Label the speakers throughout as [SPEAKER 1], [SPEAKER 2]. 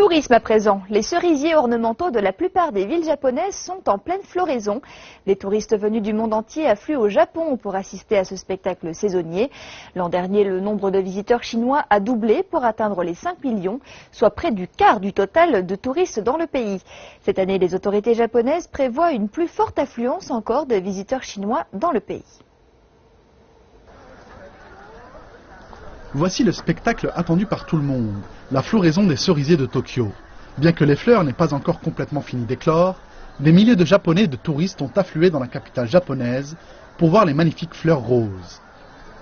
[SPEAKER 1] Tourisme à présent. Les cerisiers ornementaux de la plupart des villes japonaises sont en pleine floraison. Les touristes venus du monde entier affluent au Japon pour assister à ce spectacle saisonnier. L'an dernier, le nombre de visiteurs chinois a doublé pour atteindre les 5 millions, soit près du quart du total de touristes dans le pays. Cette année, les autorités japonaises prévoient une plus forte affluence encore de visiteurs chinois dans le pays.
[SPEAKER 2] Voici le spectacle attendu par tout le monde, la floraison des cerisiers de Tokyo. Bien que les fleurs n'aient pas encore complètement fini d'éclore, des milliers de Japonais et de touristes ont afflué dans la capitale japonaise pour voir les magnifiques fleurs roses.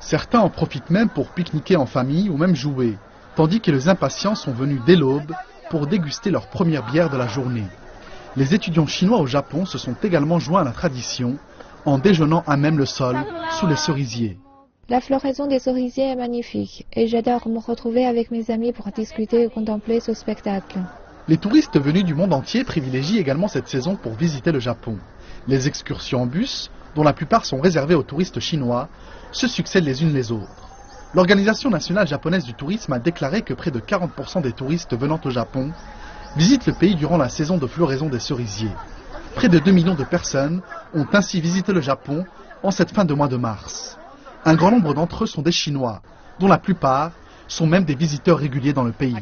[SPEAKER 2] Certains en profitent même pour pique-niquer en famille ou même jouer, tandis que les impatients sont venus dès l'aube pour déguster leur première bière de la journée. Les étudiants chinois au Japon se sont également joints à la tradition en déjeunant à même le sol sous les cerisiers.
[SPEAKER 3] La floraison des cerisiers est magnifique et j'adore me retrouver avec mes amis pour discuter et contempler ce spectacle.
[SPEAKER 2] Les touristes venus du monde entier privilégient également cette saison pour visiter le Japon. Les excursions en bus, dont la plupart sont réservées aux touristes chinois, se succèdent les unes les autres. L'Organisation nationale japonaise du tourisme a déclaré que près de 40% des touristes venant au Japon visitent le pays durant la saison de floraison des cerisiers. Près de 2 millions de personnes ont ainsi visité le Japon en cette fin de mois de mars. Un grand nombre d'entre eux sont des Chinois, dont la plupart sont même des visiteurs réguliers dans le pays.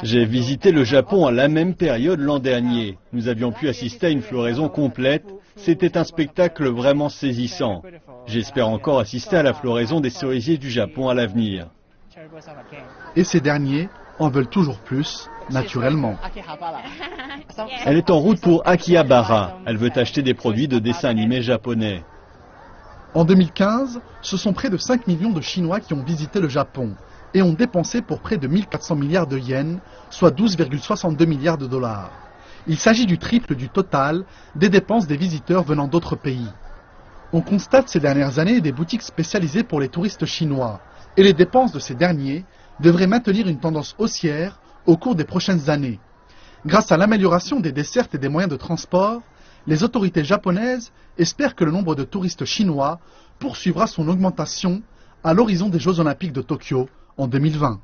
[SPEAKER 4] J'ai visité le Japon à la même période l'an dernier. Nous avions pu assister à une floraison complète. C'était un spectacle vraiment saisissant. J'espère encore assister à la floraison des cerisiers du Japon à l'avenir.
[SPEAKER 2] Et ces derniers en veulent toujours plus, naturellement.
[SPEAKER 4] Elle est en route pour Akihabara. Elle veut acheter des produits de dessin animé japonais.
[SPEAKER 2] En 2015, ce sont près de 5 millions de Chinois qui ont visité le Japon et ont dépensé pour près de 1400 milliards de yens, soit 12,62 milliards de dollars. Il s'agit du triple du total des dépenses des visiteurs venant d'autres pays. On constate ces dernières années des boutiques spécialisées pour les touristes chinois et les dépenses de ces derniers devraient maintenir une tendance haussière au cours des prochaines années. Grâce à l'amélioration des dessertes et des moyens de transport, les autorités japonaises espèrent que le nombre de touristes chinois poursuivra son augmentation à l'horizon des Jeux Olympiques de Tokyo en 2020.